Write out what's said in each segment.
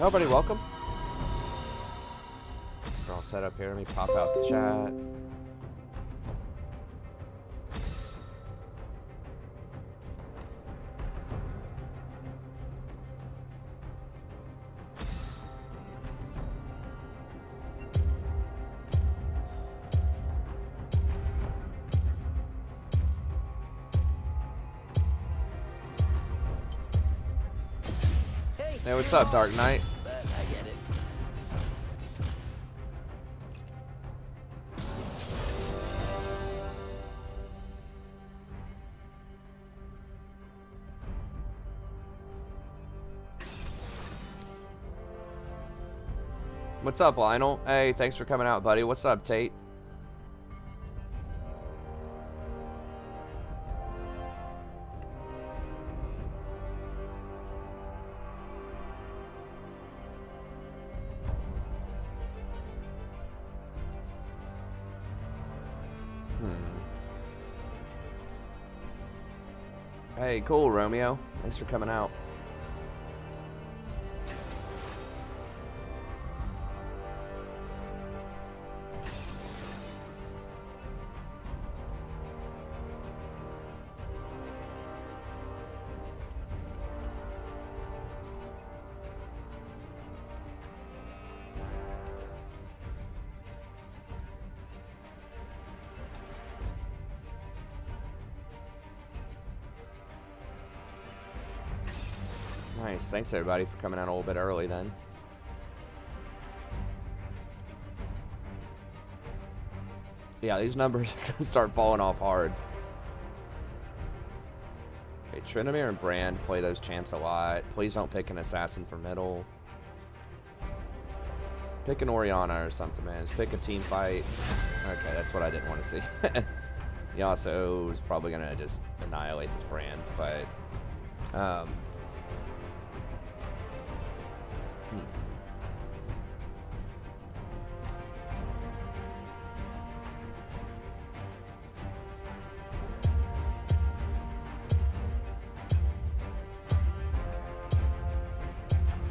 Nobody, welcome. We're all set up here. Let me pop out the chat. Hey, what's up, Dark Knight? What's up, Lionel? Hey, thanks for coming out, buddy. What's up, Tate? Hey, cool, Romeo. Thanks for coming out. Nice. Thanks, everybody, for coming out a little bit early then. Yeah, these numbers are going to start falling off hard. Okay, Trinamir and Brand play those champs a lot. Please don't pick an assassin for middle. Just pick an Orianna or something, man. Just pick a team fight. Okay, that's what I didn't want to see. Yasuo is probably going to just annihilate this Brand, but...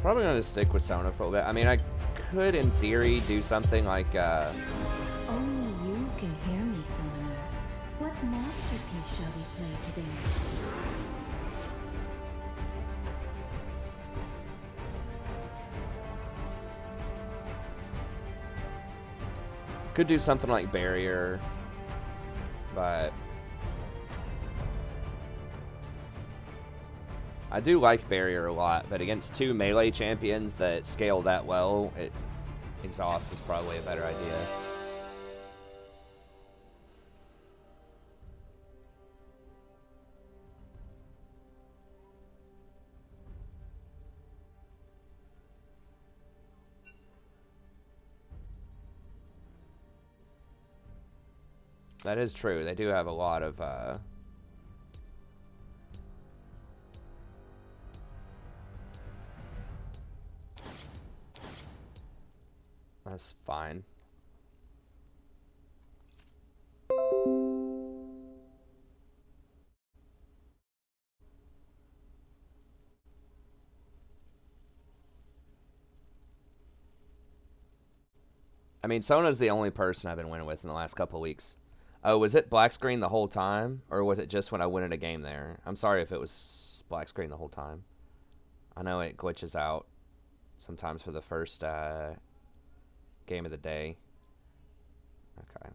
Probably going to stick with Sona for a little bit. I mean, I could, in theory, do something like... Only you can hear me, Sona. What masterpiece shall we play today? Could do something like Barrier, but... I do like Barrier a lot, but against two melee champions that scale that well, Exhaust is probably a better idea. That is true. They do have a lot of... That's fine. I mean, Sona's the only person I've been winning with in the last couple of weeks. Oh, was it black screen the whole time? Or was it just when I win at a game there? I'm sorry if it was black screen the whole time. I know it glitches out sometimes for the first... game of the day. Okay.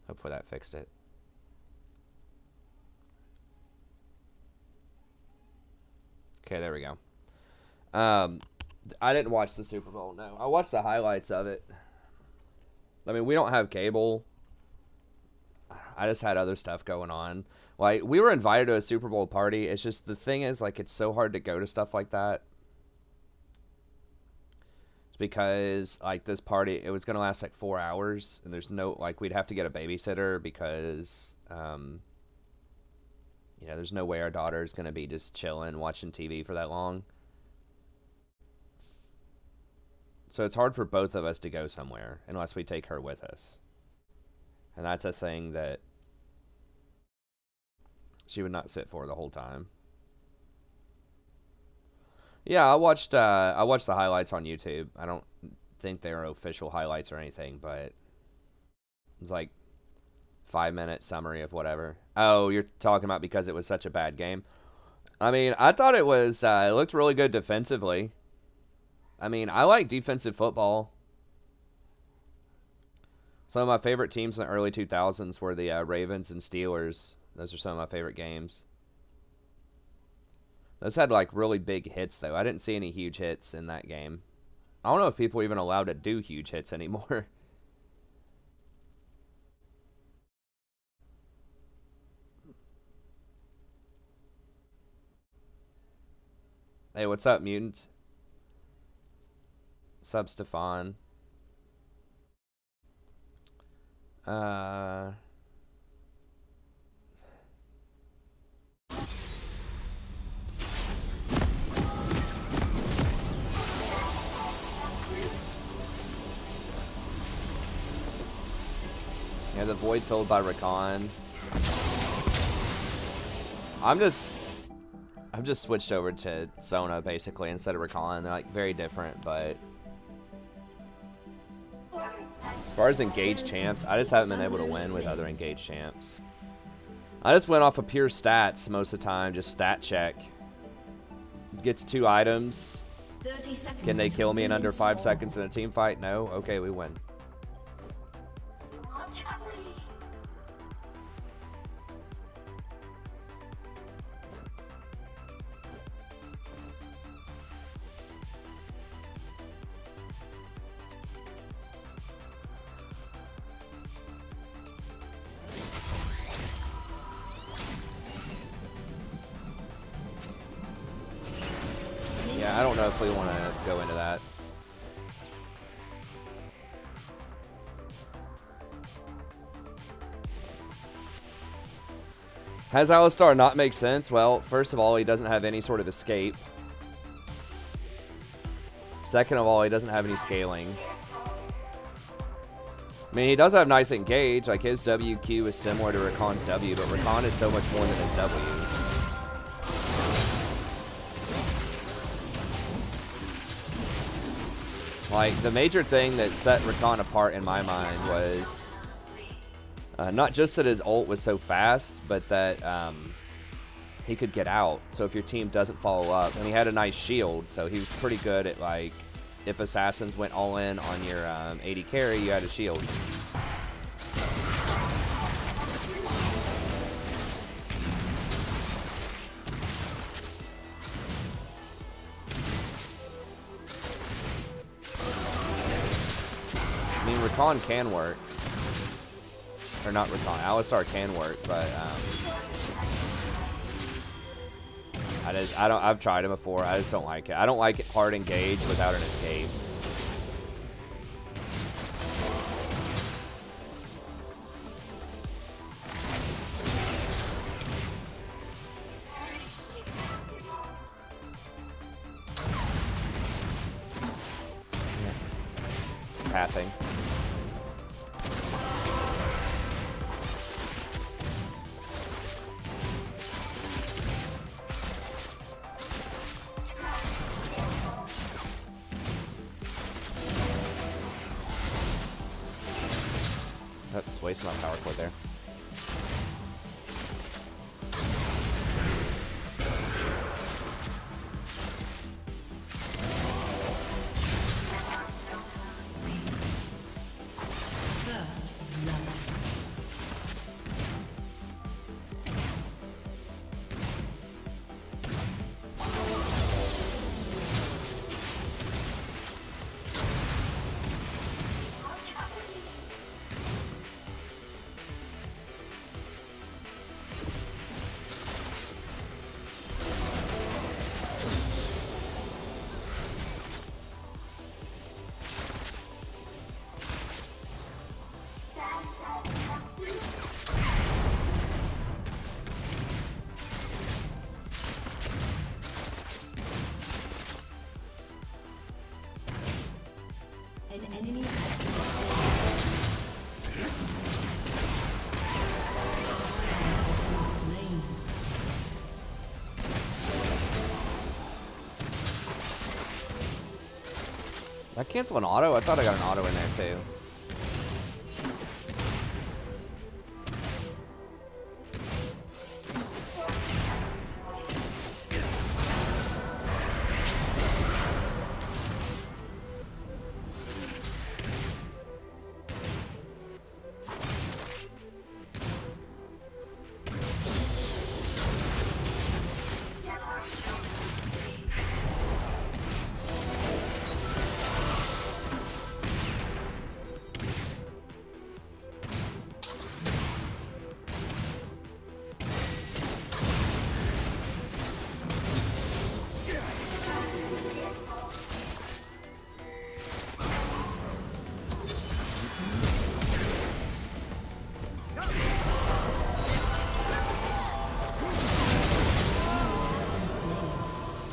Hopefully that fixed it. Okay, there we go. I didn't watch the Super Bowl, no. I watched the highlights of it. I mean, we don't have cable. I just had other stuff going on. Like, we were invited to a Super Bowl party. It's just, the thing is, like, it's so hard to go to stuff like that. Because like this party, it was gonna last like 4 hours, and there's no, like, we'd have to get a babysitter because you know, there's no way our daughter's gonna be just chilling watching TV for that long. So it's hard for both of us to go somewhere unless we take her with us, and that's a thing that she would not sit for the whole time. Yeah, I watched the highlights on YouTube. I don't think they were official highlights or anything, but it's like 5 minute summary of whatever. Oh, you're talking about because it was such a bad game. I mean, I thought it was. It looked really good defensively. I mean, I like defensive football. Some of my favorite teams in the early 2000s were the Ravens and Steelers. Those are some of my favorite games. Those had like really big hits though. I didn't see any huge hits in that game. I don't know if people are even allowed to do huge hits anymore. Hey, what's up, mutant? Sub Stefan. Yeah, the void filled by Rakan. I've just switched over to Sona basically instead of Rakan. They're like very different, but as far as engaged champs, I just haven't been able to win with other engaged champs. I just went off of pure stats most of the time, just stat check. Gets 2 items. Can they kill me in under 5 seconds in a team fight? No? Okay, we win. Yeah, I don't know if we want to go into that. Has Alistar not make sense? Well, first of all, he doesn't have any sort of escape. Second of all, he doesn't have any scaling. I mean, he does have nice engage. Like, his WQ is similar to Rakan's W, but Rakan is so much more than his W. Like, the major thing that set Rakan apart in my mind was not just that his ult was so fast, but that he could get out. So if your team doesn't follow up, and he had a nice shield, so he was pretty good at, like, if assassins went all in on your AD carry, you had a shield. I mean, Rakan can work. Or not Rakan, Alistar can work, but I've tried him before. I just don't like it. I don't like it hard engage without an escape. Pathing. Oops, wasting my power cord there. I cancel an auto? I thought I got an auto in there too.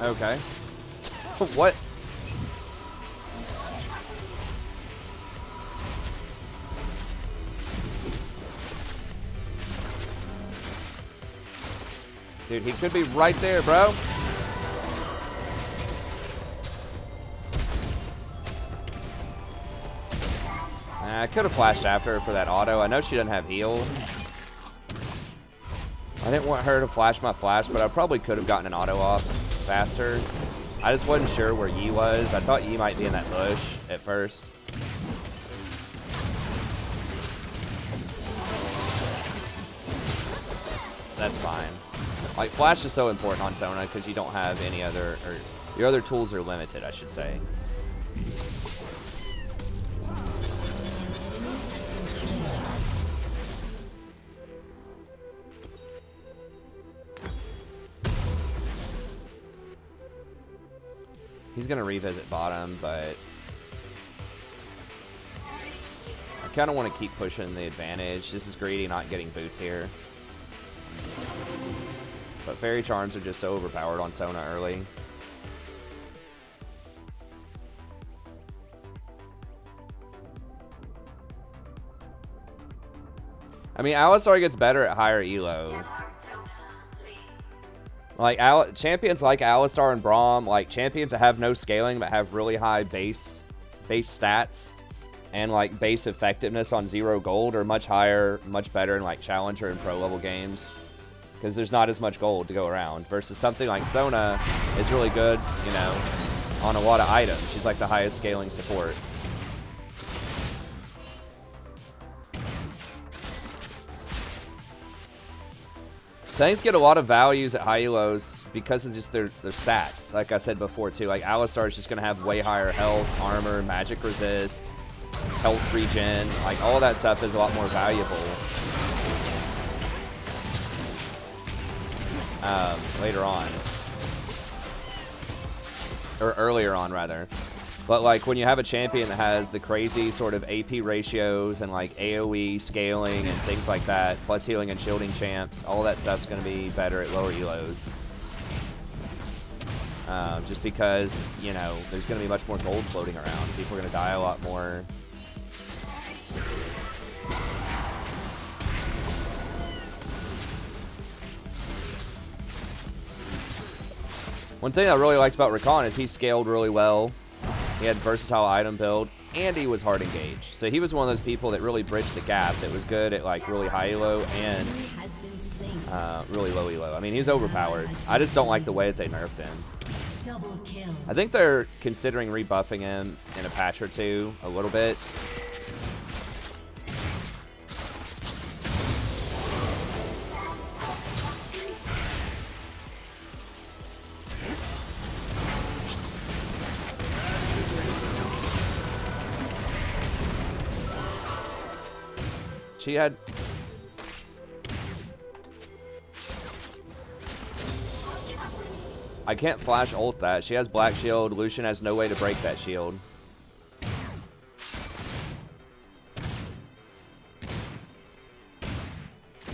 Okay. What? Dude, he could be right there, bro. I could have flashed after her for that auto. I know she doesn't have heal. I didn't want her to flash my flash, but I probably could have gotten an auto off faster. I just wasn't sure where Yi was. I thought Yi might be in that bush at first. That's fine. Like, flash is so important on Sona because you don't have any other, or your other tools are limited, I should say. He's going to revisit bottom, but I kind of want to keep pushing the advantage. This is greedy not getting boots here. But Fairy Charms are just so overpowered on Sona early. I mean, Alistar gets better at higher elo. Like, champions like Alistar and Braum, like, champions that have no scaling but have really high base stats and, like, base effectiveness on 0 gold are much higher, much better in, like, Challenger and Pro level games. Because there's not as much gold to go around. Versus something like Sona is really good, you know, on a lot of items. She's, like, the highest scaling support. Tanks get a lot of values at high elos because of just their stats. Like I said before too, like Alistar is just going to have way higher health, armor, magic resist, health regen. Like all that stuff is a lot more valuable later on. Or earlier on rather. But like when you have a champion that has the crazy sort of AP ratios and like AoE scaling and things like that, plus healing and shielding champs, all that stuff's going to be better at lower elos. Just because, you know, there's going to be much more gold floating around. People are going to die a lot more. One thing I really liked about Rakan is he scaled really well. He had versatile item build, and he was hard engaged. So he was one of those people that really bridged the gap, that was good at like really high elo and really low elo. I mean, he's overpowered. I just don't like the way that they nerfed him. I think they're considering rebuffing him in a patch or two a little bit. She had... I can't flash ult that. She has black shield. Lucian has no way to break that shield.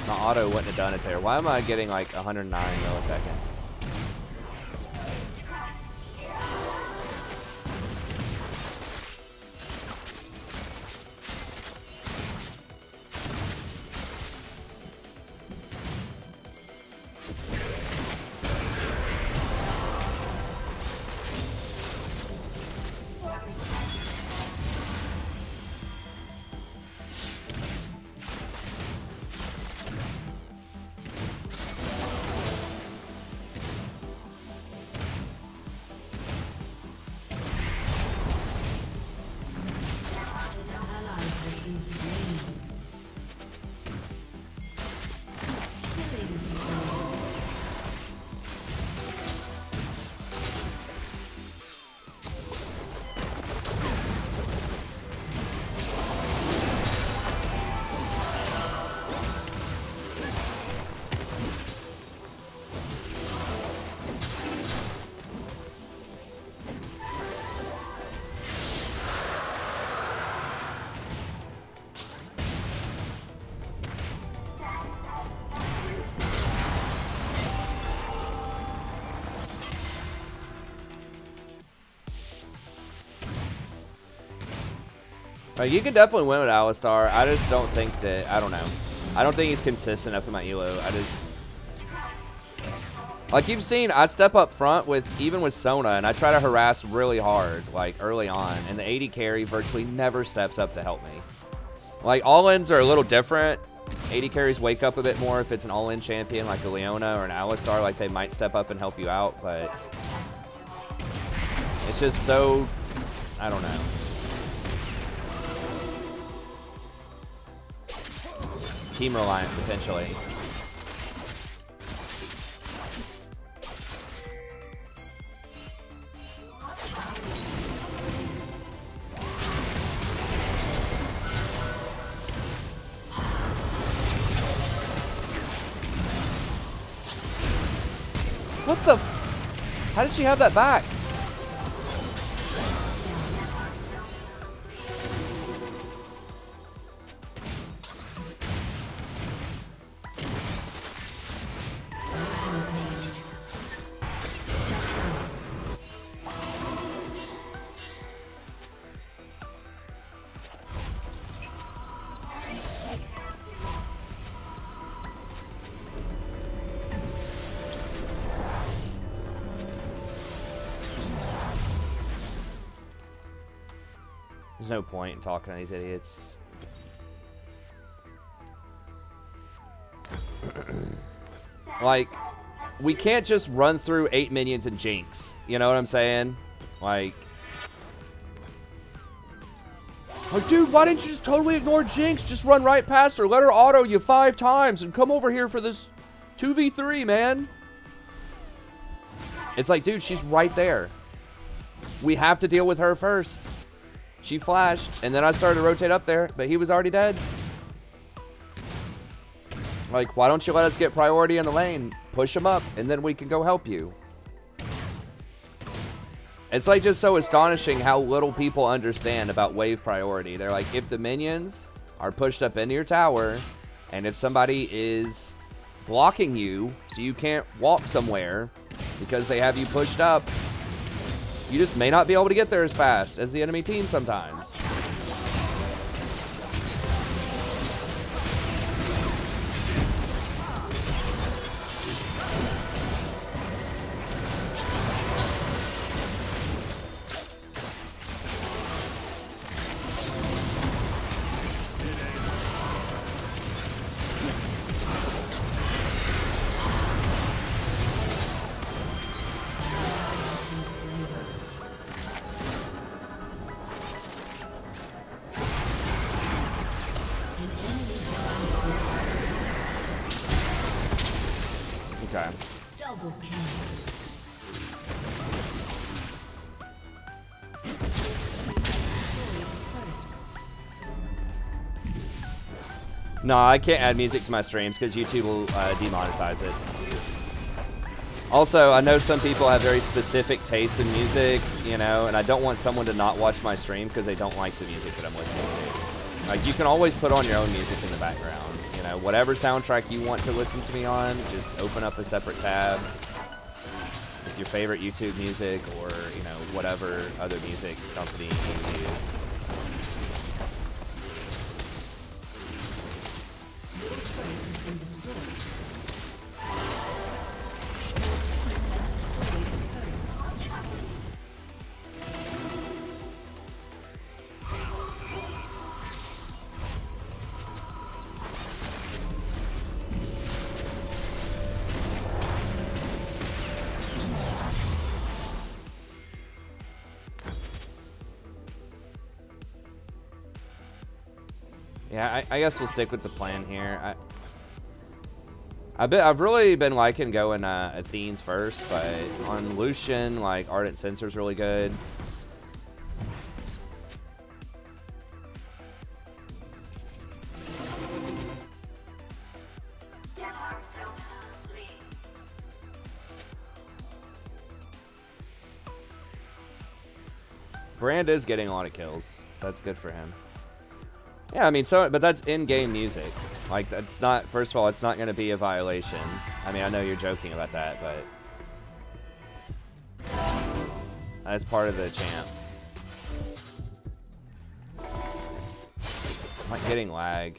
My auto wouldn't have done it there. Why am I getting like 109 milliseconds? Like, you can definitely win with Alistar. I just don't think that, I don't know. I don't think he's consistent enough with my elo. I just, like you've seen, I step up front with, even with Sona, and I try to harass really hard, like early on, and the AD carry virtually never steps up to help me. Like, all-ins are a little different. AD carries wake up a bit more if it's an all-in champion like a Leona or an Alistar, like they might step up and help you out, but it's just so, I don't know. Team reliant, potentially. What the f- How did she have that back? There's no point in talking to these idiots. Like, we can't just run through 8 minions and Jinx. You know what I'm saying? Like, dude, why didn't you just totally ignore Jinx? Just run right past her. Let her auto you 5 times and come over here for this 2v3, man. It's like, dude, she's right there. We have to deal with her first. She flashed, and then I started to rotate up there, but he was already dead. Like, why don't you let us get priority in the lane? Push him up, and then we can go help you. It's like just so astonishing how little people understand about wave priority. They're like, if the minions are pushed up into your tower, and if somebody is blocking you so you can't walk somewhere because they have you pushed up, you just may not be able to get there as fast as the enemy team sometimes. Okay. Double kill. No, I can't add music to my streams because YouTube will demonetize it. Also, I know some people have very specific tastes in music, you know, and I don't want someone to not watch my stream because they don't like the music that I'm listening to. Like, you can always put on your own music in the background. You know, whatever soundtrack you want to listen to me on, just open up a separate tab with your favorite YouTube music or, you know, whatever other music company you use. Yeah, I guess we'll stick with the plan here. I've really been liking going Athene's first, but on Lucian, like, Ardent Censor's really good. Brand is getting a lot of kills, so that's good for him. Yeah, I mean, so, but that's in-game music. Like, that's not, first of all, it's not going to be a violation. I mean, I know you're joking about that, but that's part of the champ. I'm like getting lag.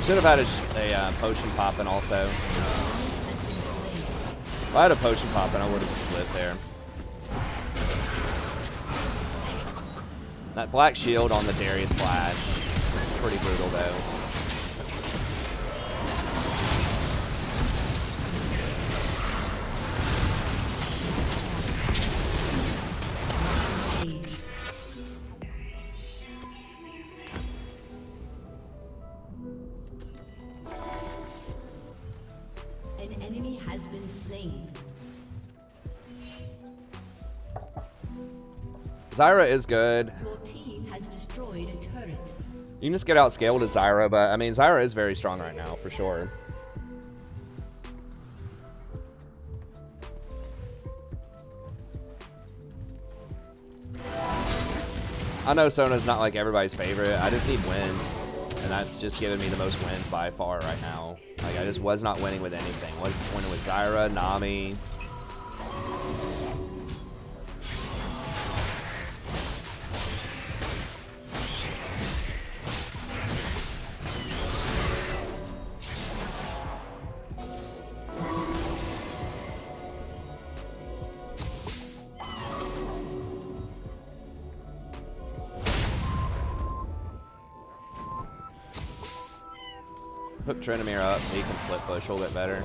Should have had a potion poppin' also. If I had a potion poppin', I would have lived there. That black shield on the Darius Flash is pretty brutal though. Zyra is good. Your team has destroyed a turret. You can just get outscaled as Zyra, but I mean, Zyra is very strong right now, for sure. I know Sona's not like everybody's favorite. I just need wins, and that's just giving me the most wins by far right now. Like, I just was not winning with anything. Was winning with Zyra, Nami. Hook Trinamir up so he can split push a little bit better.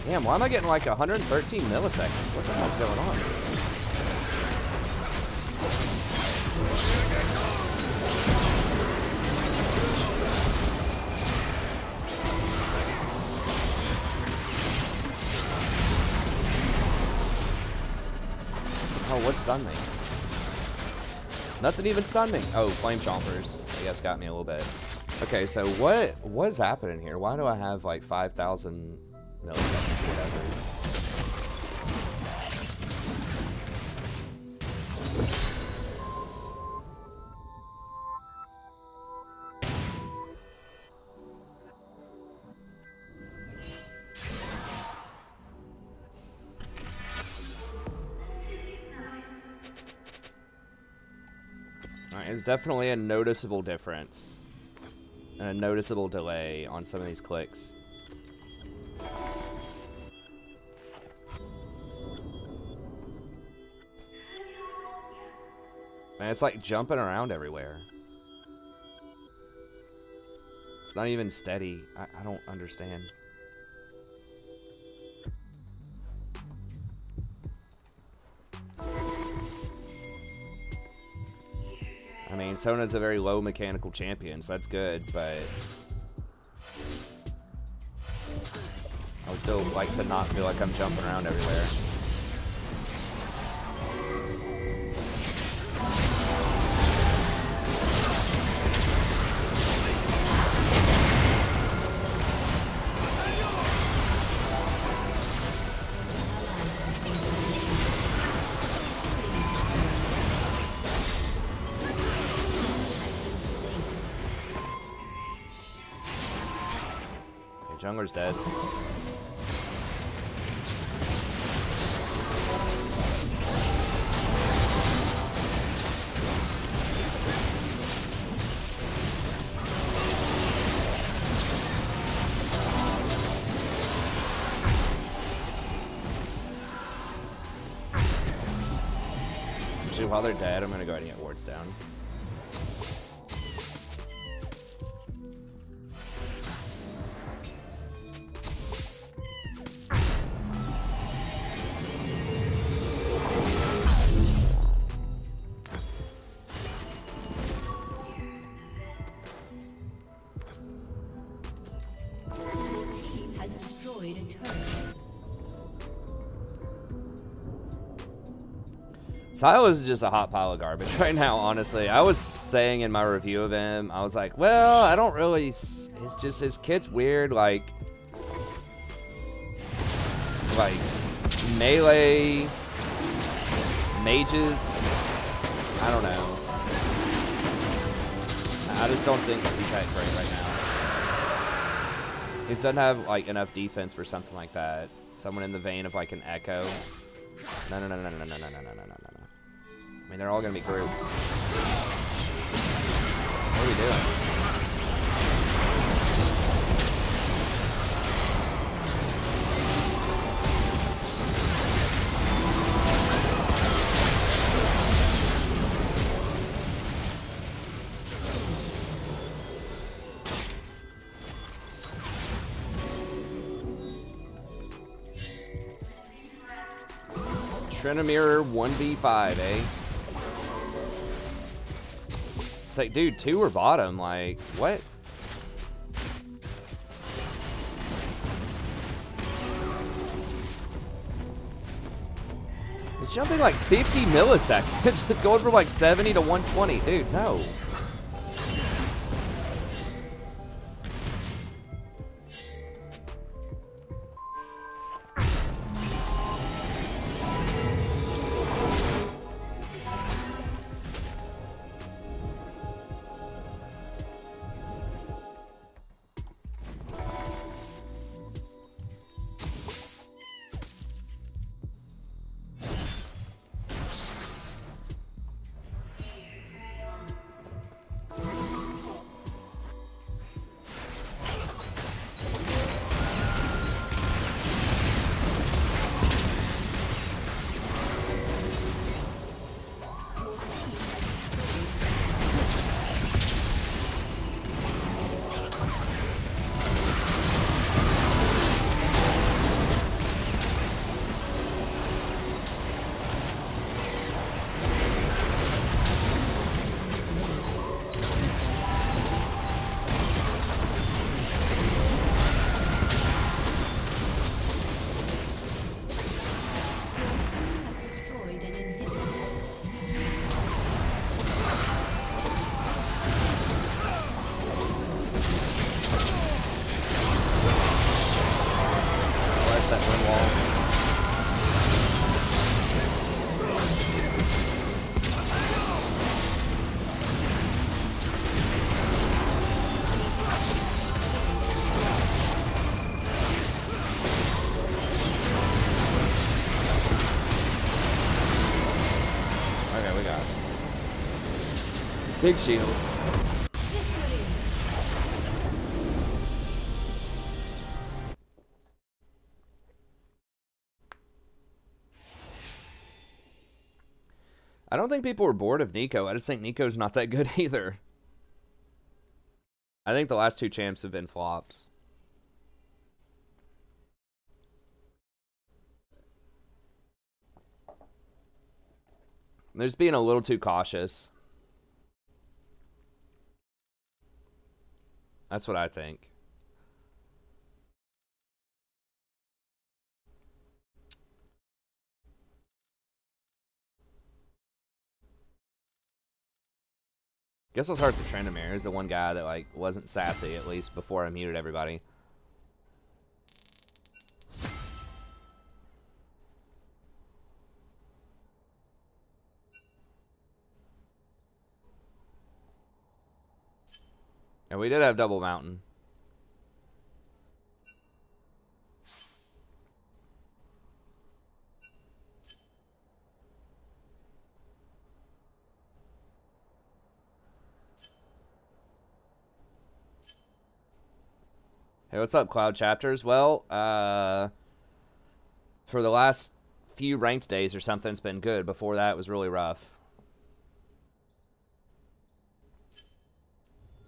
Damn, why am I getting like 113 milliseconds? What the hell's going on? Oh, what stunned me? Nothing even stunned me. Oh, Flame Chompers. I guess got me a little bit. Okay, so what's happening here? Why do I have like 5,000 milliseconds, whatever? Alright, it's definitely a noticeable difference and a noticeable delay on some of these clicks. Man, it's like jumping around everywhere. It's not even steady. I don't understand. I mean, Sona's a very low mechanical champion, so that's good, but I would still like to not feel like I'm jumping around everywhere. Jungler's dead. while they're dead, I'm gonna go ahead and get wards down. Silo is just a hot pile of garbage right now, honestly. I was saying in my review of him, I was like, well, I don't really, it's just, his kit's weird, like melee, mages, I don't know. I just don't think he's that great right now. He just doesn't have, like, enough defense for something like that. Someone in the vein of, like, an Echo. No. I mean, they're all gonna be grouped. What are we doing? Trinomir 1v5, eh? It's like, dude, 2 were bottom. Like, what? It's jumping like 50 milliseconds. It's going from like 70 to 120. Dude, no. Big shields. I don't think people were bored of Nico. I just think Nico's not that good either. I think the last 2 champs have been flops. They're just being a little too cautious. That's what I think. Guess I'll start with the Trendamere. He's the one guy that like wasn't sassy, at least before I muted everybody. And we did have double mountain. Hey, what's up, Cloud Chapters? Well, for the last few ranked days or something, it's been good. Before that, it was really rough.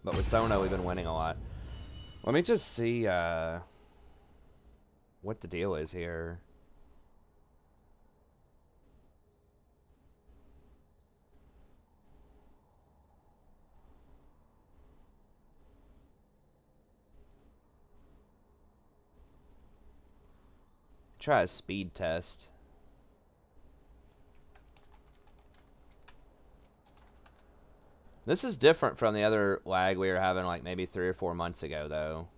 But with Sona, we've been winning a lot. Let me just see what the deal is here. Try a speed test. This is different from the other lag we were having like maybe 3 or 4 months ago, though.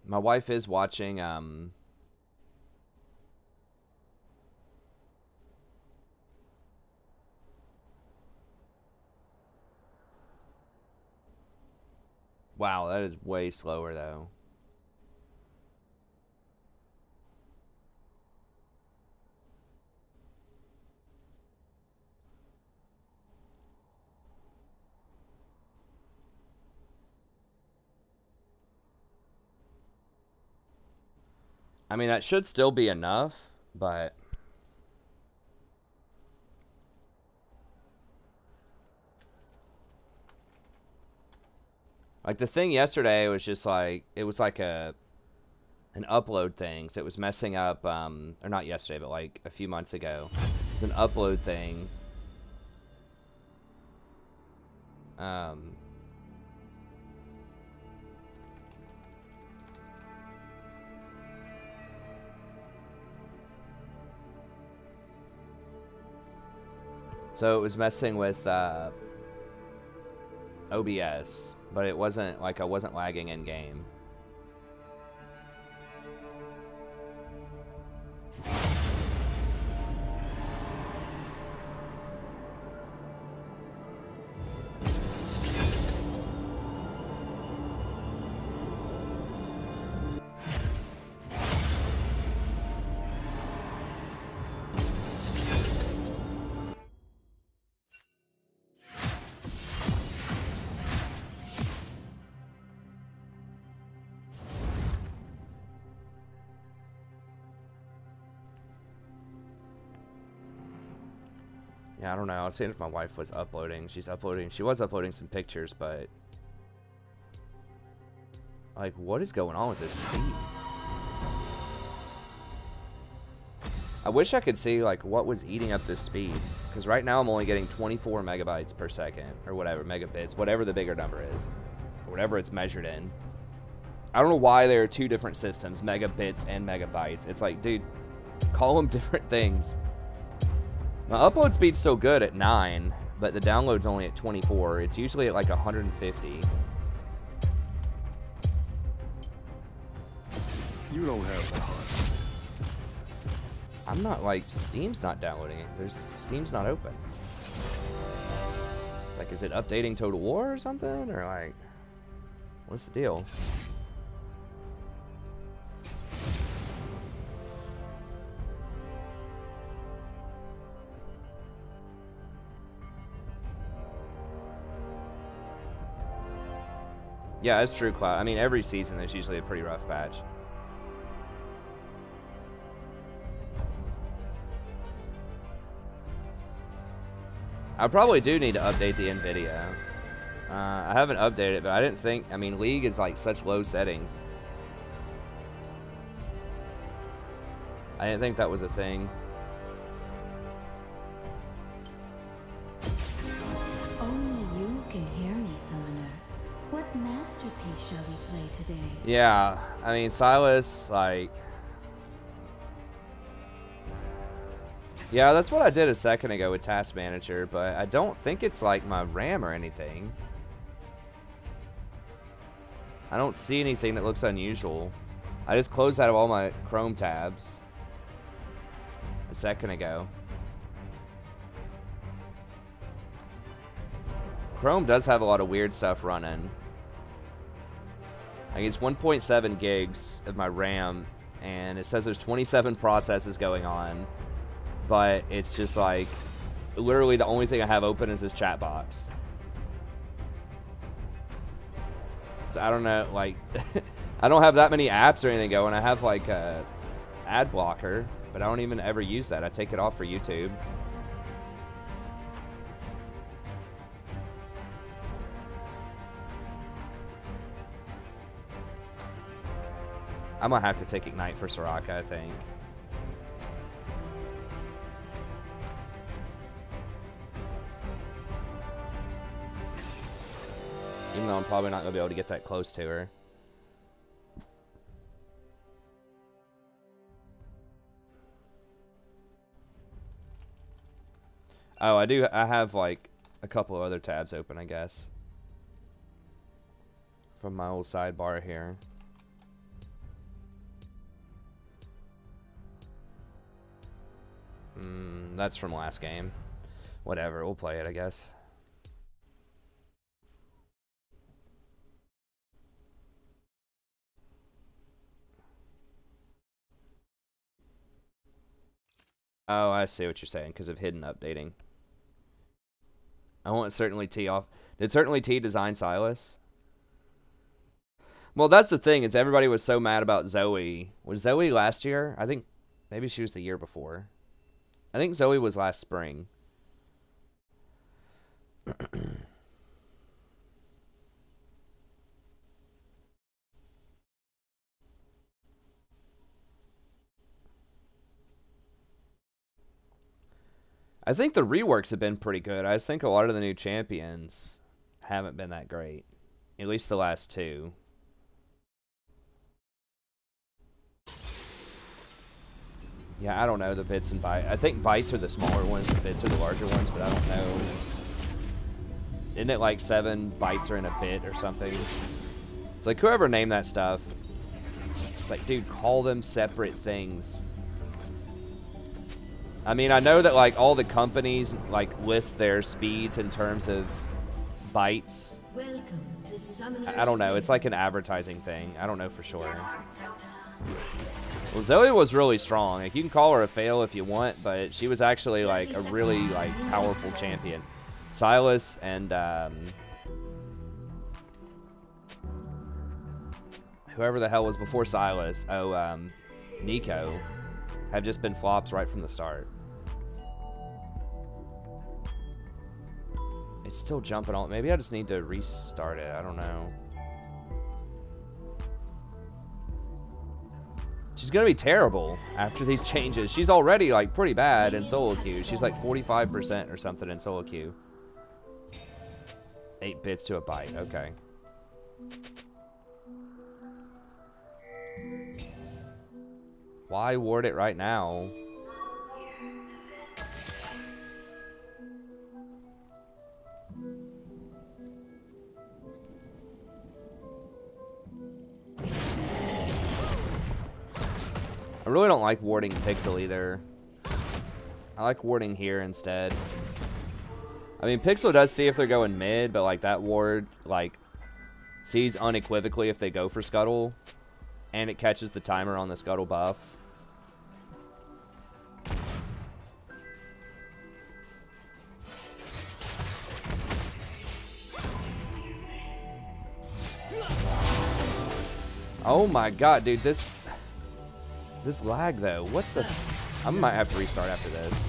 My wife is watching, wow, that is way slower, though. I mean, that should still be enough, but... Like, the thing yesterday was just like... It was like an upload thing, so it was messing up... or not yesterday, but like a few months ago. It was an upload thing. So it was messing with OBS, but it wasn't like I wasn't lagging in game. Yeah, I don't know. I was seeing if my wife was uploading. She was uploading some pictures, but... Like, what is going on with this speed? I wish I could see, like, what was eating up this speed. Because right now I'm only getting 24 megabytes per second. Or whatever, megabits. Whatever the bigger number is. Or whatever it's measured in. I don't know why there are two different systems. Megabits and megabytes. It's like, dude, call them different things. My upload speed's still good at 9, but the download's only at 24. It's usually at like 150. You don't have the heart. I'm not like, Steam's not downloading it. Steam's not open. It's like, is it updating Total War or something? Or like, what's the deal? Yeah, it's true, Cloud. I mean, every season there's usually a pretty rough patch. I probably do need to update the NVIDIA. I haven't updated it, but I didn't think... I mean, League is like such low settings. I didn't think that was a thing. Only you can hear me, Summoner. What masterpiece shall we play today? Yeah, I mean, Silas, like... Yeah, that's what I did a second ago with Task Manager, but I don't think it's like my RAM or anything. I don't see anything that looks unusual. I just closed out of all my Chrome tabs a second ago. Chrome does have a lot of weird stuff running. Like, it's 1.7 gigs of my RAM, and it says there's 27 processes going on. But it's just like, literally the only thing I have open is this chat box. So I don't know, like, I don't have that many apps or anything going. I have like a ad blocker, but I don't even ever use that. I take it off for YouTube. I'm gonna have to take Ignite for Soraka, I think. Even though I'm probably not gonna be able to get that close to her. Oh, I have like a couple of other tabs open, I guess. From my old sidebar here. That's from last game. Whatever, we'll play it, I guess. Oh, I see what you're saying, because of hidden updating. I want Certainly T off. Did Certainly T design Silas? Well, that's the thing, is everybody was so mad about Zoe. Was Zoe last year? I think maybe she was the year before. I think Zoe was last spring. I think the reworks have been pretty good. I just think a lot of the new champions haven't been that great. At least the last two. Yeah, I don't know the bits and bytes. I think bytes are the smaller ones, the bits are the larger ones, but I don't know. Isn't it like 7 bytes are in a bit or something? It's like whoever named that stuff. It's like, dude, call them separate things. I mean, I know that like all the companies like list their speeds in terms of bytes. I don't know. It's like an advertising thing. I don't know for sure. Well, Zoe was really strong. Like, you can call her a fail if you want, but she was actually like a really like powerful champion. Silas and whoever the hell was before Silas, Nico, have just been flops right from the start. It's still jumping on. Maybe I just need to restart it. I don't know. She's gonna be terrible after these changes. She's already like pretty bad in solo queue. She's like 45% or something in solo queue. 8 bits to a byte. Okay. Why ward it right now? I really don't like warding Pixel either. I like warding here instead. I mean, Pixel does see if they're going mid, but like that ward, like, sees unequivocally if they go for Scuttle, and it catches the timer on the Scuttle buff. Oh my god, dude, this lag though. What the? I might have to restart after this.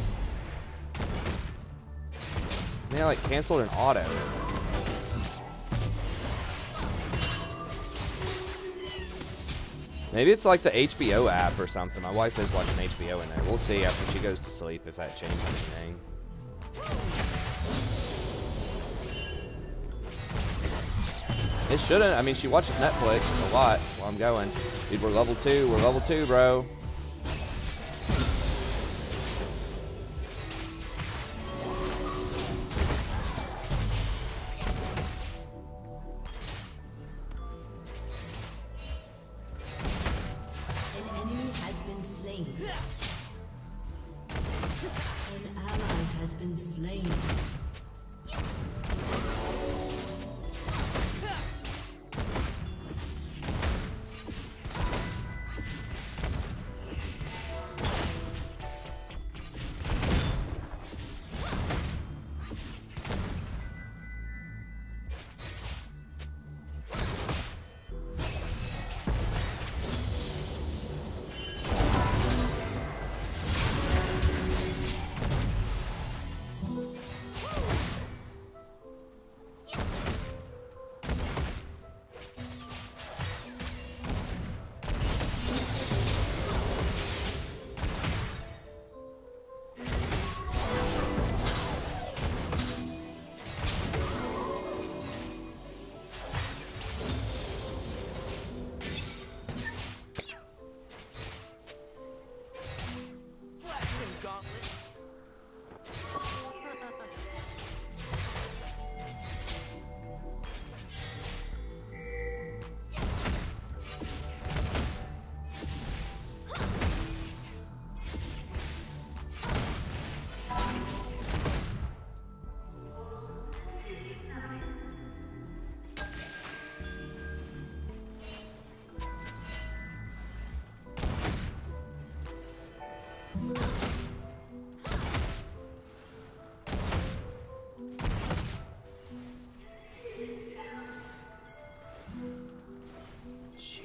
They like canceled an auto. Maybe it's like the HBO app or something. My wife is watching HBO in there. We'll see after she goes to sleep if that changes anything. It shouldn't. I mean, she watches Netflix a lot while I'm going. Dude, we're level 2. We're level 2, bro.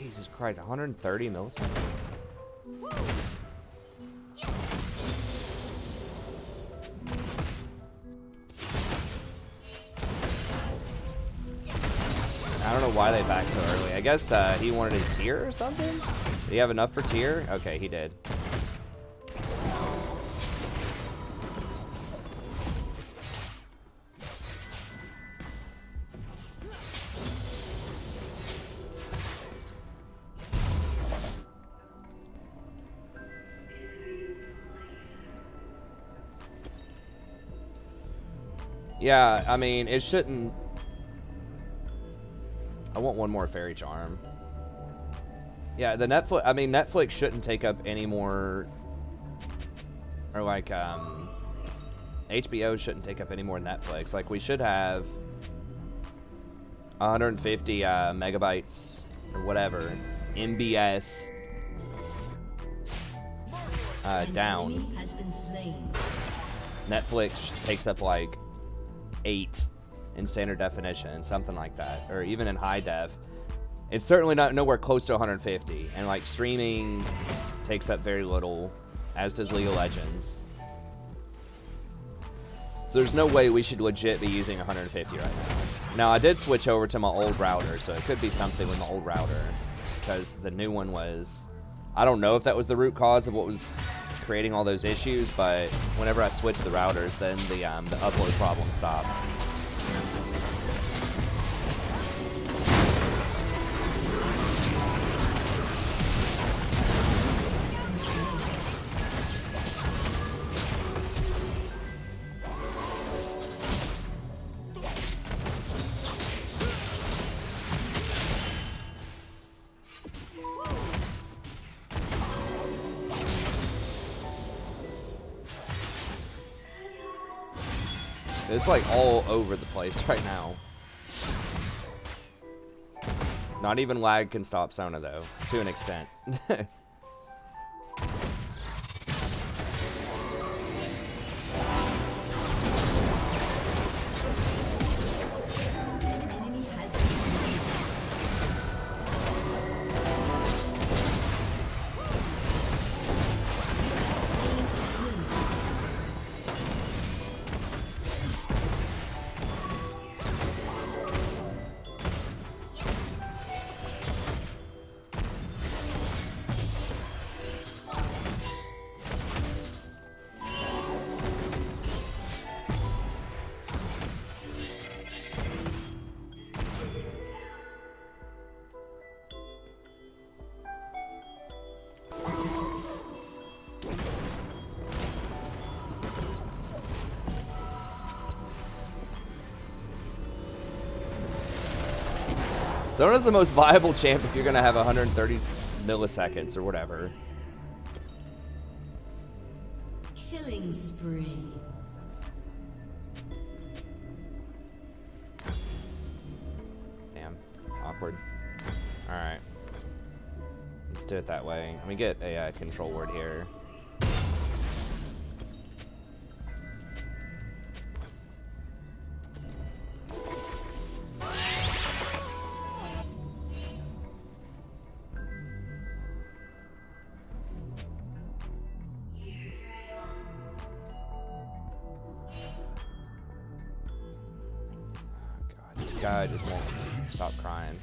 Jesus Christ, 130 milliseconds? I don't know why they back so early. I guess he wanted his tier or something? Did he have enough for tier? Okay, he did. Yeah, I mean, it shouldn't... I want one more fairy charm. Yeah, the Netflix... I mean, Netflix shouldn't take up any more... Or, like, HBO shouldn't take up any more Netflix. Like, we should have 150 megabytes or whatever. MBS. Down. Has been slain. Netflix takes up, like... 8 in standard definition, something like that, or even in high def. It's certainly not nowhere close to 150, and like streaming takes up very little, as does League of Legends. So there's no way we should legit be using 150 right now. Now I did switch over to my old router, so it could be something with my old router, because the new one was, I don't know if that was the root cause of what was creating all those issues, but whenever I switched the routers, then the upload problem stopped. It's like all over the place right now. Not even lag can stop Sona though, to an extent. Sona's the most viable champ if you're gonna have 130 milliseconds or whatever. Killing spree. Damn, awkward. All right, let's do it that way. Let me get a control word here. I just won't stop crying.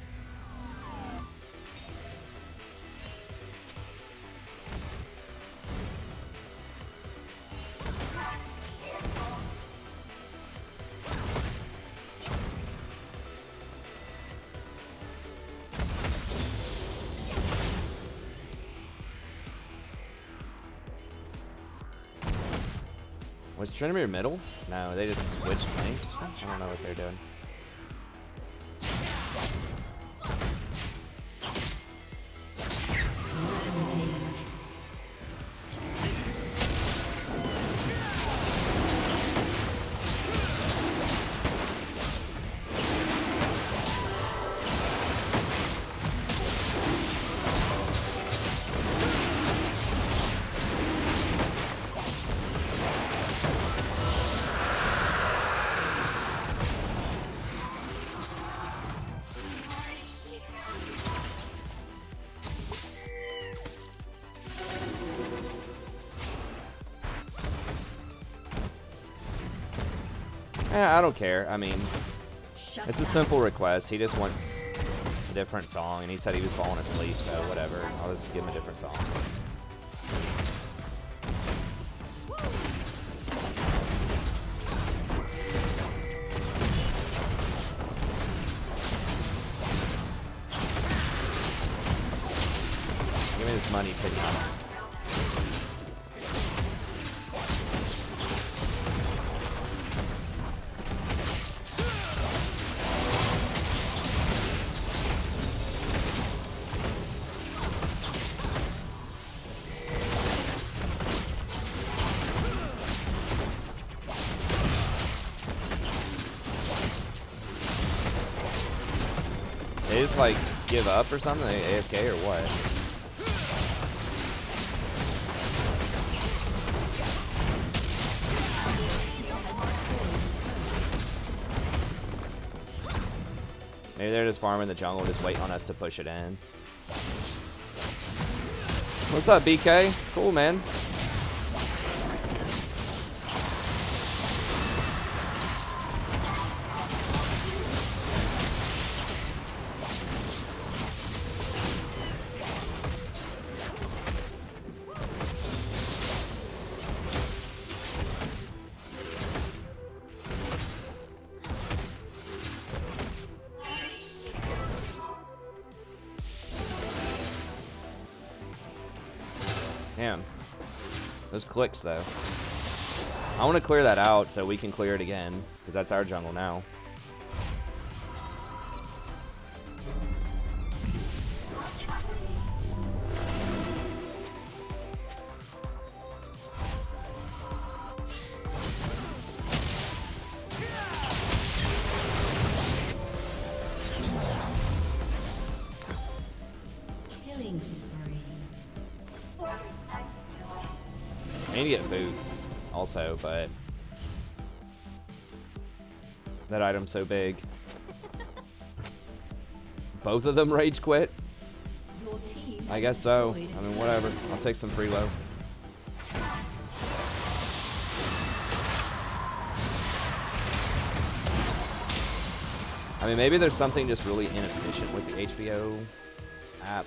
Was Trinimir middle? No, they just switched lanes or something? I don't know what they're doing. I don't care. I mean, it's a simple request. He just wants a different song, and he said he was falling asleep, so whatever. I'll just give him a different song. Give me this money, piggy. They just like give up or something? They AFK or what? Maybe they're just farming the jungle, just waiting on us to push it in. What's up, BK? Cool, man. Damn. Those clicks, though. I want to clear that out so we can clear it again, because that's our jungle now. Killing spree. I need to get boots also, but that item's so big. Both of them rage quit? Your team I guess so. I mean, whatever. I'll take some free low. I mean, maybe there's something just really inefficient with the HBO app.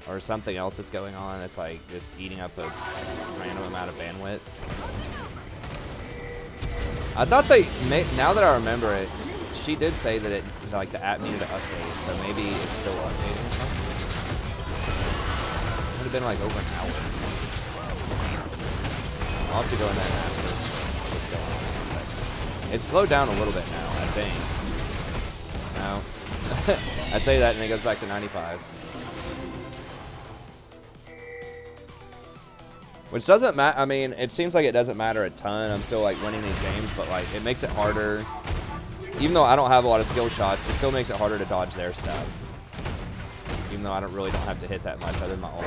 Or something else that's going on that's like just eating up a random amount of bandwidth. I thought they, now that I remember it, she did say that it, like the app needed to update, so maybe it's still updating or something. It would have been like over an hour. I'll have to go in there and ask her what's going on in a second. It's slowed down a little bit now, I think. No. I say that and it goes back to 95. Which doesn't matter. I mean, it seems like it doesn't matter a ton. I'm still like winning these games, but like it makes it harder. Even though I don't have a lot of skill shots, it still makes it harder to dodge their stuff. Even though I don't have to hit that much other than my ult.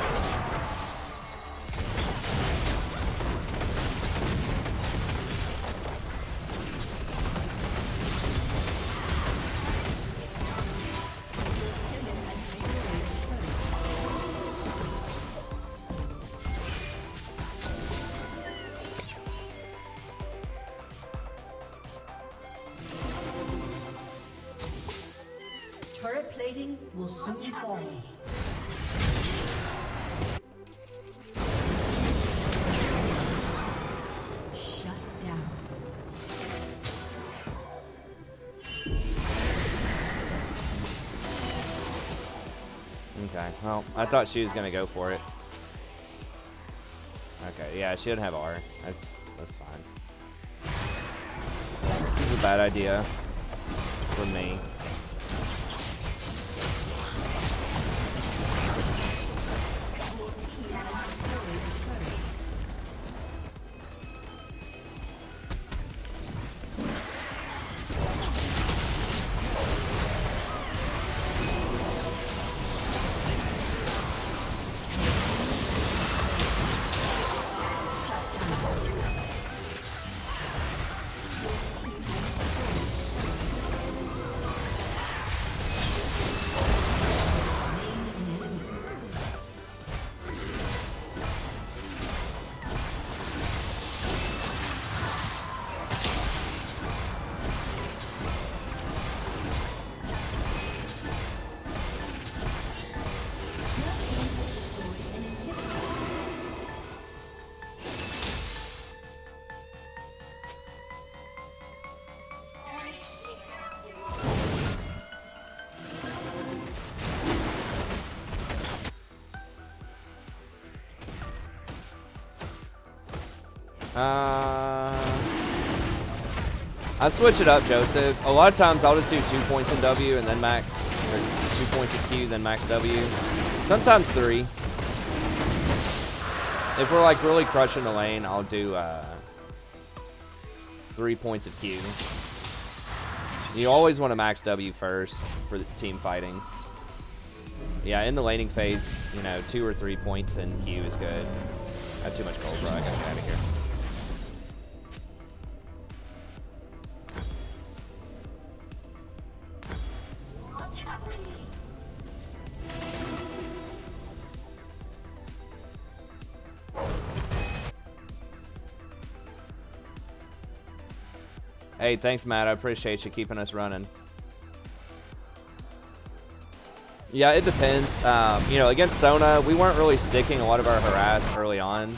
Turret plating will soon fall. Shut down. Okay, well, I thought she was gonna go for it. Okay, yeah, she didn't have R. That's fine. This is a bad idea for me. I switch it up, Joseph. A lot of times I'll just do 2 points in W and then max, or 2 points in Q, then max W. Sometimes 3. If we're like really crushing the lane, I'll do 3 points of Q. You always want to max W first for the team fighting. Yeah, in the laning phase, you know, 2 or 3 points in Q is good. I have too much gold, bro. I gotta get out of here. Hey, thanks, Matt. I appreciate you keeping us running. Yeah, it depends. You know, against Sona, we weren't really sticking a lot of our harass early on.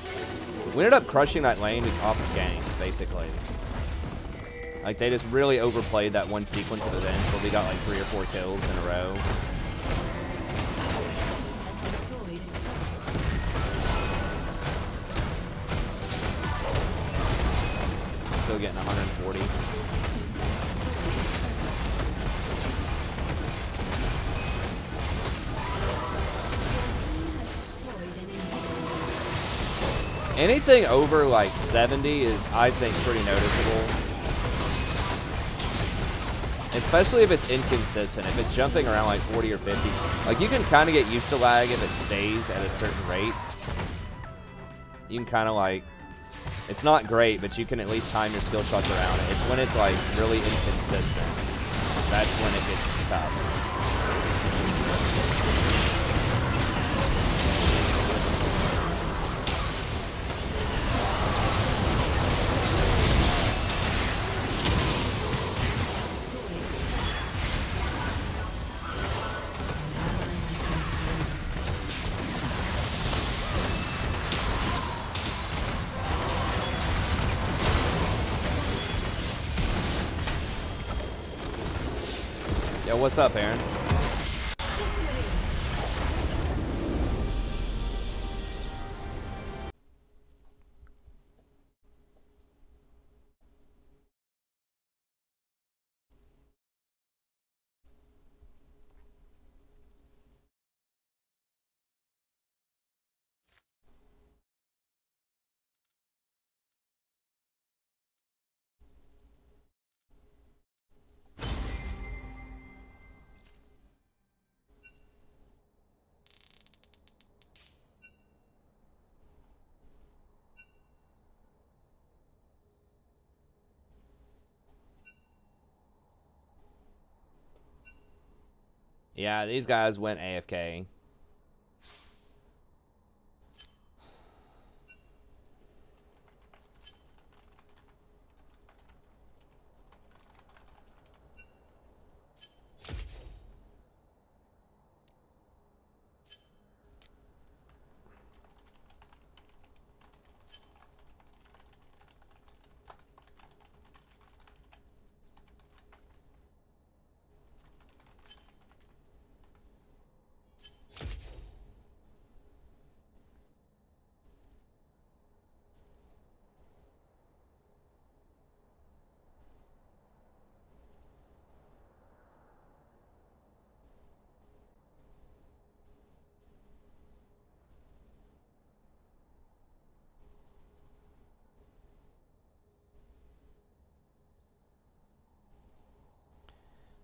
We ended up crushing that lane off of ganks, basically. Like, they just really overplayed that one sequence of events where we got like 3 or 4 kills in a row. Still getting 140. Anything over like 70 is, I think, pretty noticeable. Especially if it's inconsistent. If it's jumping around like 40 or 50. Like, you can kind of get used to lag if it stays at a certain rate. You can kind of like... It's not great, but you can at least time your skill shots around it. It's when it's like really inconsistent. That's when it gets tough. Yo, what's up, Aaron? Yeah, these guys went AFK.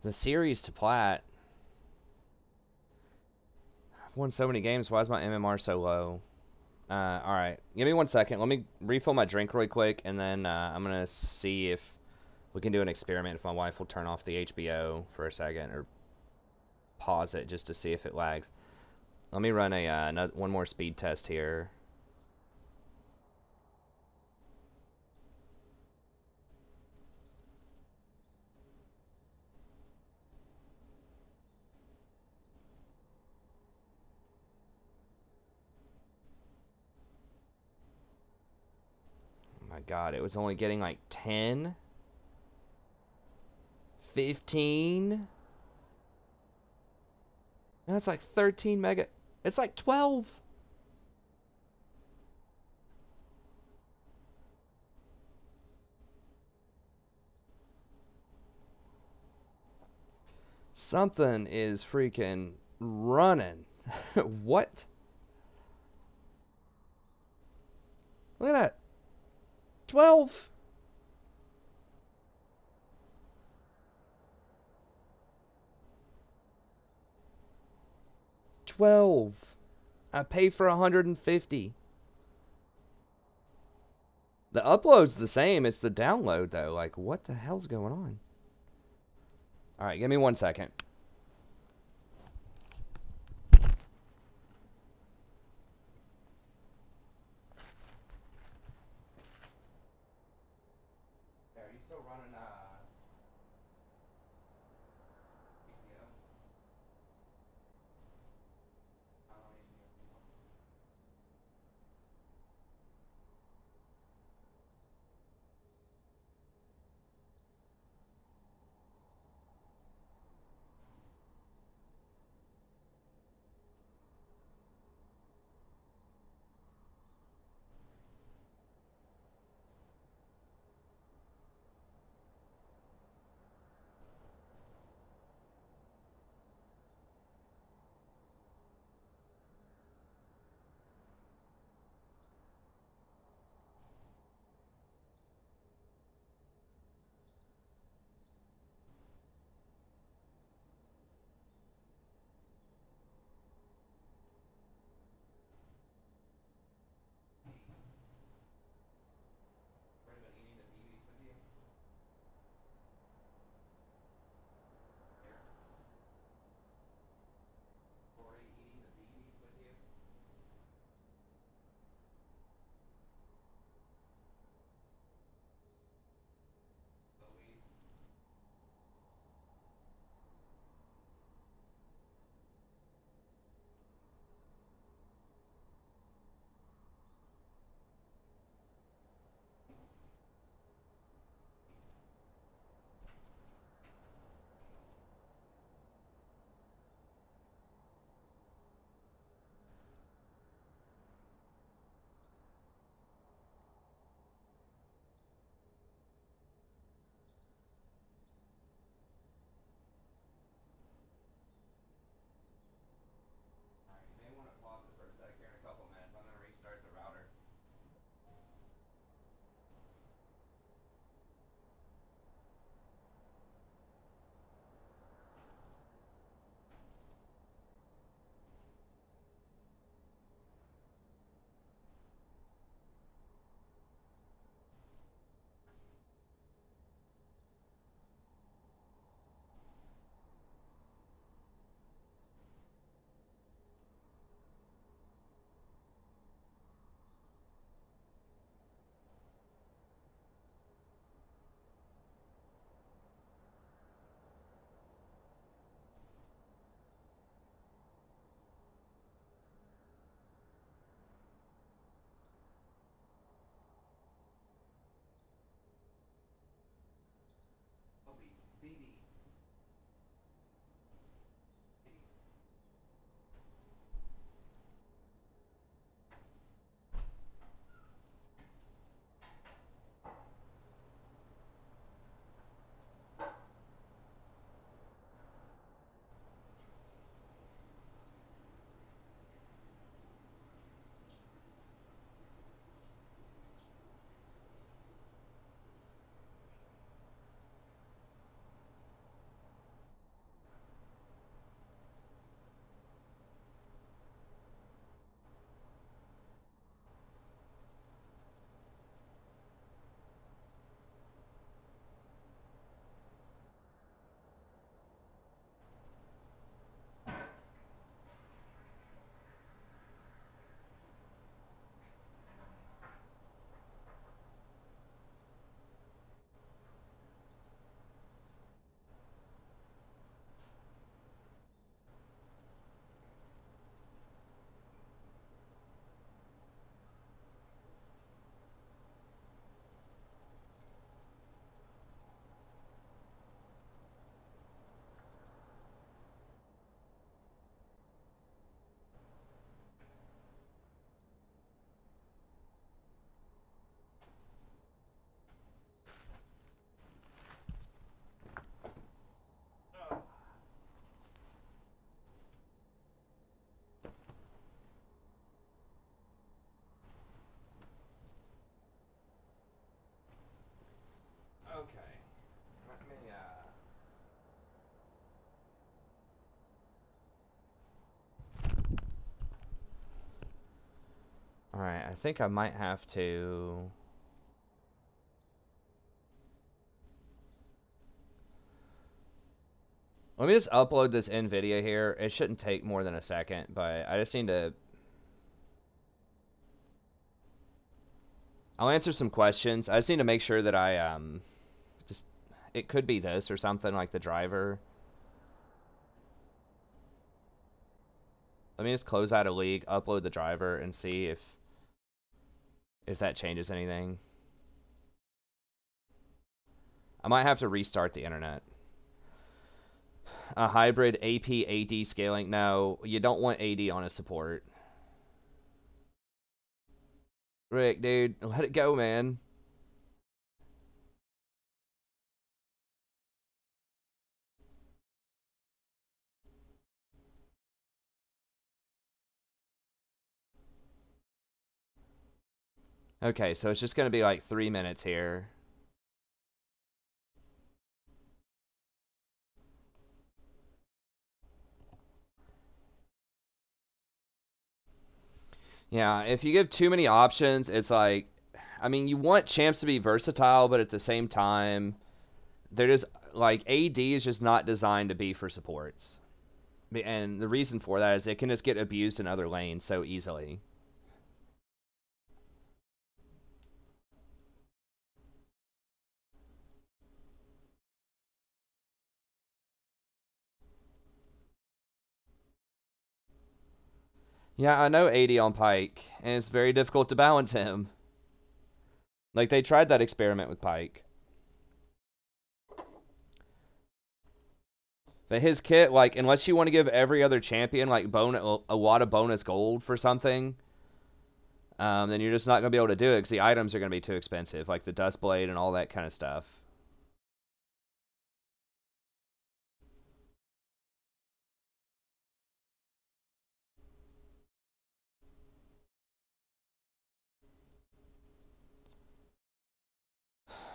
The series to plat. I've won so many games. Why is my MMR so low? Alright. Give me 1 second. Let me refill my drink really quick, and then I'm going to see if we can do an experiment if my wife will turn off the HBO for a second, or pause it just to see if it lags. Let me run one more speed test here. My God, it was only getting like 10, 15. Now it's like 13 mega. It's like 12. Something is freaking running. What? Look at that. 12. I pay for 150. The upload's the same. It's the download, though. Like, what the hell's going on? All right, give me 1 second. Are you still running, Alright, I think I might have to... Let me just upload this in video here. It shouldn't take more than a second, but I just need to... I'll answer some questions. I just need to make sure that I, just... It could be this or something, like the driver. Let me just close out a league, upload the driver, and see if that changes anything. I might have to restart the internet. A hybrid AP AD scaling. No, you don't want AD on a support. Rick, dude, let it go, man. Okay, so it's just going to be like 3 minutes here. Yeah, if you give too many options, it's like, I mean, you want champs to be versatile, but at the same time, they're just, like, AD is just not designed to be for supports. And the reason for that is it can just get abused in other lanes so easily. Yeah, I know AD on Pyke, and it's very difficult to balance him. Like, they tried that experiment with Pyke. But his kit, like, unless you want to give every other champion, like, a lot of bonus gold for something, then you're just not going to be able to do it because the items are going to be too expensive, like the Dust Blade and all that kind of stuff.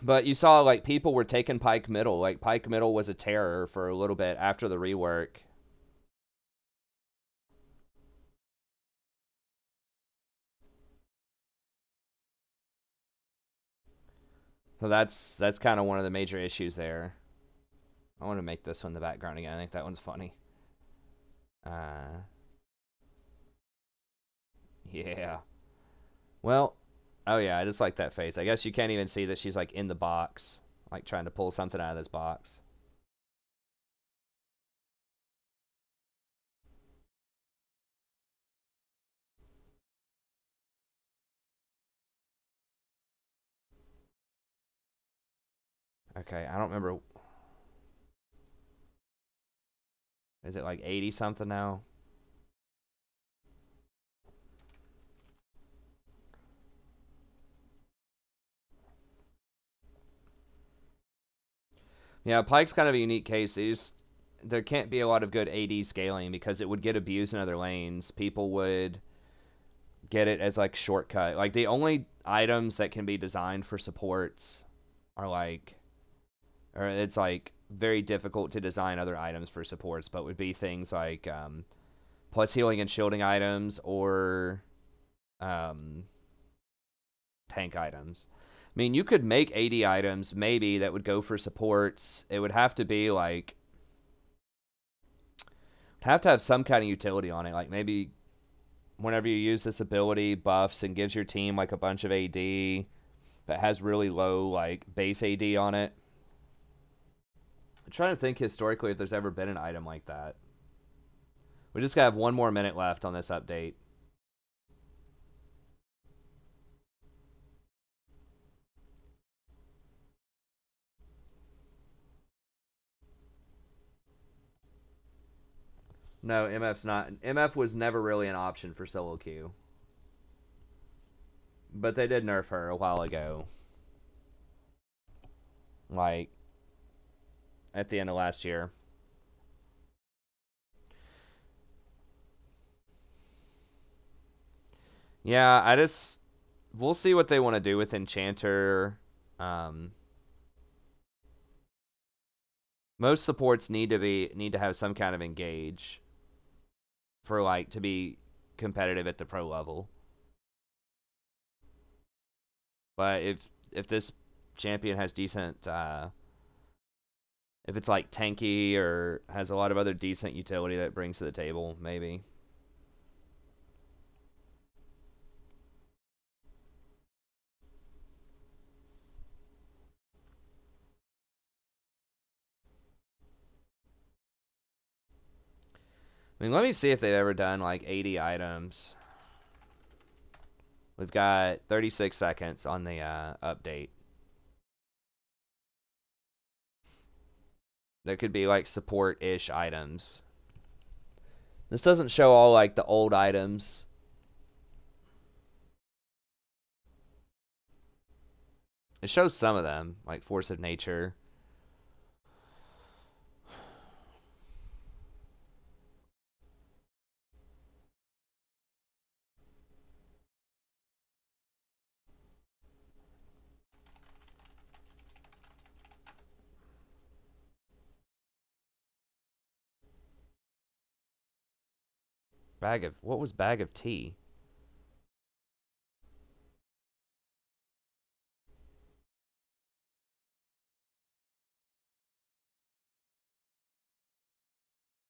But you saw, like, people were taking Pyke Middle. Like, Pyke Middle was a terror for a little bit after the rework. So that's kind of one of the major issues there. I want to make this one the background again. I think that one's funny. Yeah. Well, oh yeah, I just like that face. I guess you can't even see that she's, like, in the box, like, trying to pull something out of this box. Okay, I don't remember. Is it like 80 something now? Yeah, Pyke's kind of a unique case. There can't be a lot of good AD scaling because it would get abused in other lanes. People would get it as, like, shortcut. Like, the only items that can be designed for supports are, like, or it's, like, very difficult to design other items for supports, but would be things like plus healing and shielding items or tank items. I mean, you could make AD items, maybe, that would go for supports. It would have to be, like... have to have some kind of utility on it. Like, maybe whenever you use this ability, buffs and gives your team, like, a bunch of AD, but has really low, like, base AD on it. I'm trying to think historically if there's ever been an item like that. We just gotta have 1 more minute left on this update. No, MF's not. MF was never really an option for solo queue. But they did nerf her a while ago. Like, at the end of last year. Yeah, we'll see what they want to do with Enchanter. Most supports need to have some kind of engage for, like, to be competitive at the pro level. But if this champion has decent, if it's like tanky or has a lot of other decent utility that it brings to the table, maybe. I mean, let me see if they've ever done like 80 items. We've got 36 seconds on the update. There could be like support-ish items. This doesn't show all like the old items. It shows some of them, like Force of Nature. What was bag of tea?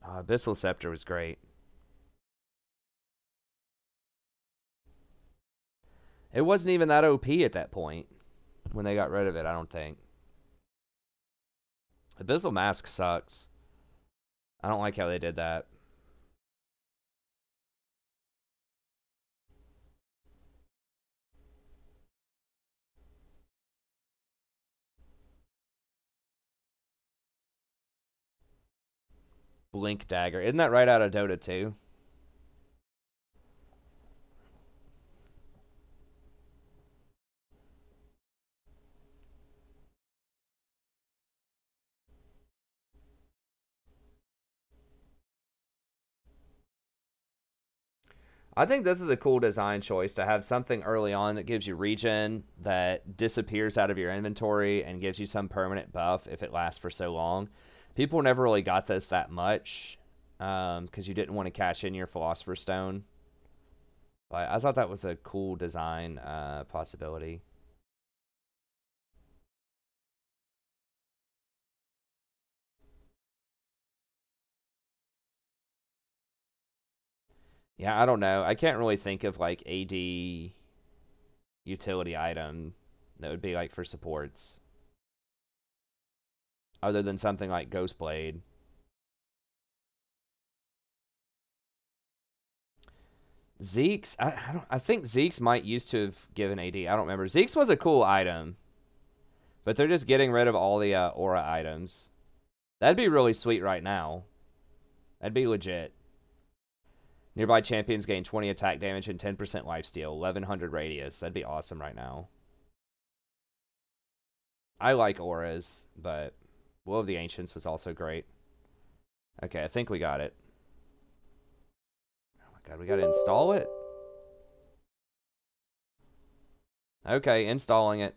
Abyssal Scepter was great. It wasn't even that OP at that point when they got rid of it, I don't think. Abyssal Mask sucks. I don't like how they did that. Blink Dagger. Isn't that right out of Dota 2? I think this is a cool design choice to have something early on that gives you regen that disappears out of your inventory and gives you some permanent buff if it lasts for so long. People never really got this that much because you didn't want to cash in your Philosopher's Stone. But I thought that was a cool design possibility. Yeah, I don't know. I can't really think of like AD utility item that would be like for supports. Other than something like Ghostblade. Zeke's, I think Zeke's might used to have given AD. I don't remember. Zeke's was a cool item. But they're just getting rid of all the aura items. That'd be really sweet right now. That'd be legit. Nearby champions gain 20 attack damage and 10% lifesteal. 1100 radius. That'd be awesome right now. I like auras, but Will of the Ancients was also great. Okay, I think we got it. Oh my god, we gotta install it? Okay, installing it.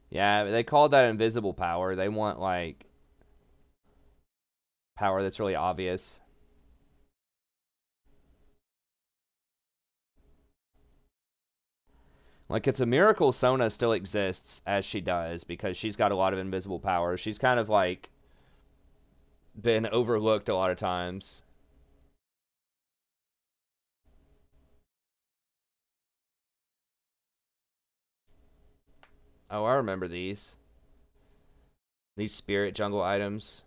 Yeah, they called that invisible power. They want, like, power that's really obvious. Like, it's a miracle Sona still exists as she does because she's got a lot of invisible power. She's kind of, like, been overlooked a lot of times. Oh, I remember these. These spirit jungle items.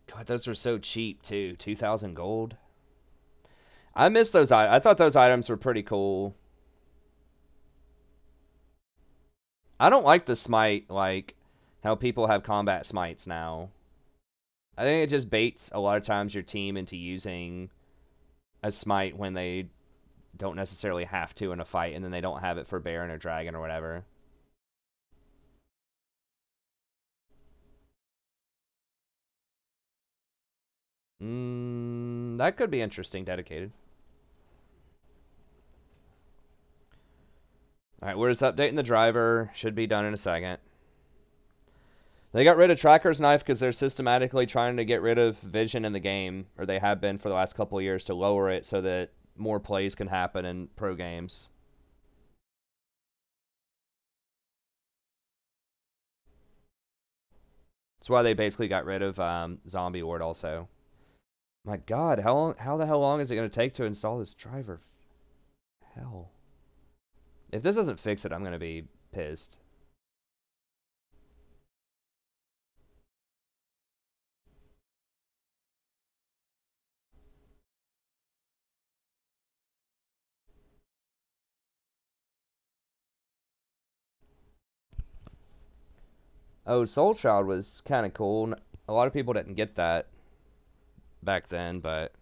God, those were so cheap, too. 2,000 gold. I miss those items. I thought those items were pretty cool. I don't like the smite, like, how people have combat smites now. I think it just baits a lot of times your team into using a smite when they don't necessarily have to in a fight, and then they don't have it for Baron or Dragon or whatever. That could be interesting, dedicated. Alright, we're just updating the driver. Should be done in a second. They got rid of Tracker's Knife because they're systematically trying to get rid of vision in the game, or they have been for the last couple of years, to lower it so that more plays can happen in pro games. That's why they basically got rid of Zombie Ward also. My God, how the hell long is it going to take to install this driver? Hell. If this doesn't fix it, I'm going to be pissed. Oh, Soul Child was kind of cool. A lot of people didn't get that back then, but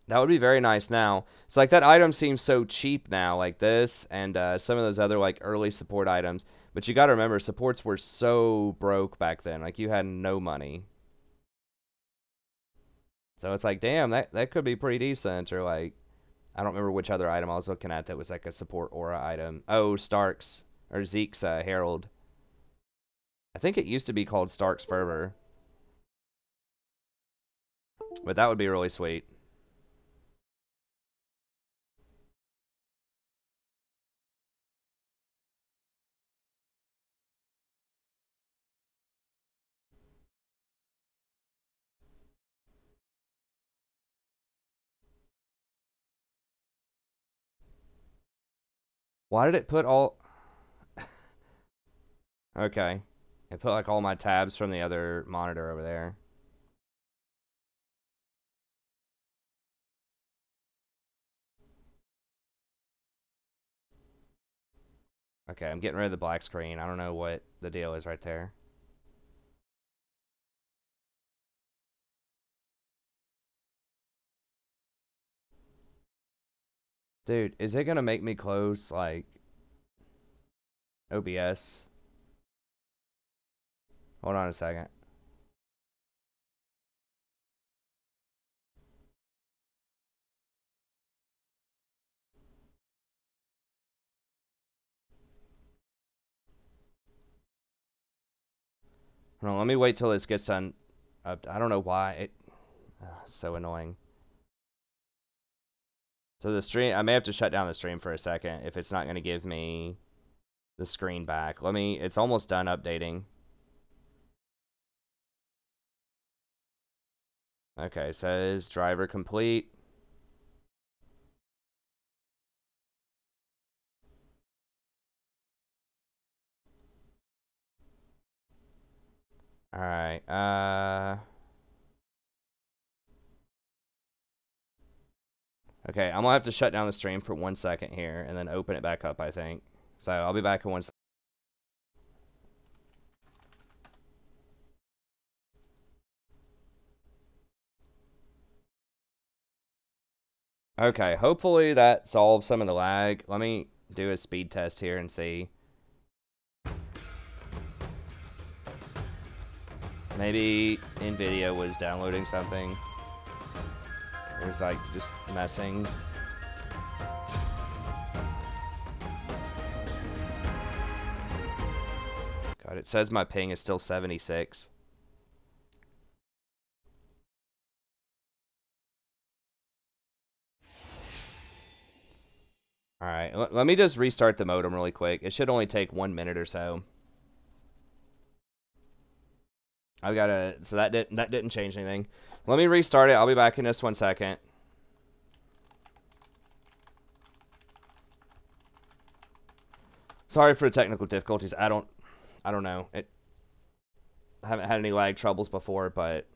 that would be very nice now. So, like, that item seems so cheap now, like this, and some of those other, like, early support items. But you gotta remember, supports were so broke back then. Like, you had no money. So it's like, damn, that could be pretty decent, or, like, I don't remember which other item I was looking at that was like a support aura item. Oh, Stark's, or Zeke's Herald. I think it used to be called Stark's Fervor. But that would be really sweet. Why did it put all... Okay. It put like all my tabs from the other monitor over there. Okay, I'm getting rid of the black screen. I don't know what the deal is right there. Dude, is it gonna make me close, like, OBS? Hold on a second. Hold on, let me wait till this gets done. I don't know why. It's so annoying. So the stream, I may have to shut down the stream for a second if it's not going to give me the screen back. It's almost done updating. Okay, says driver complete. Alright, okay, I'm gonna have to shut down the stream for 1 second here and then open it back up, I think. So I'll be back in 1 second. Okay, hopefully that solves some of the lag. Let me do a speed test here and see. Maybe NVIDIA was downloading something. It was like just messing. God, it says my ping is still 76. Alright, let me just restart the modem really quick. It should only take 1 minute or so. I've got to, so that didn't change anything. Let me restart it. I'll be back in just 1 second. Sorry for the technical difficulties. I don't know. I haven't had any lag troubles before, but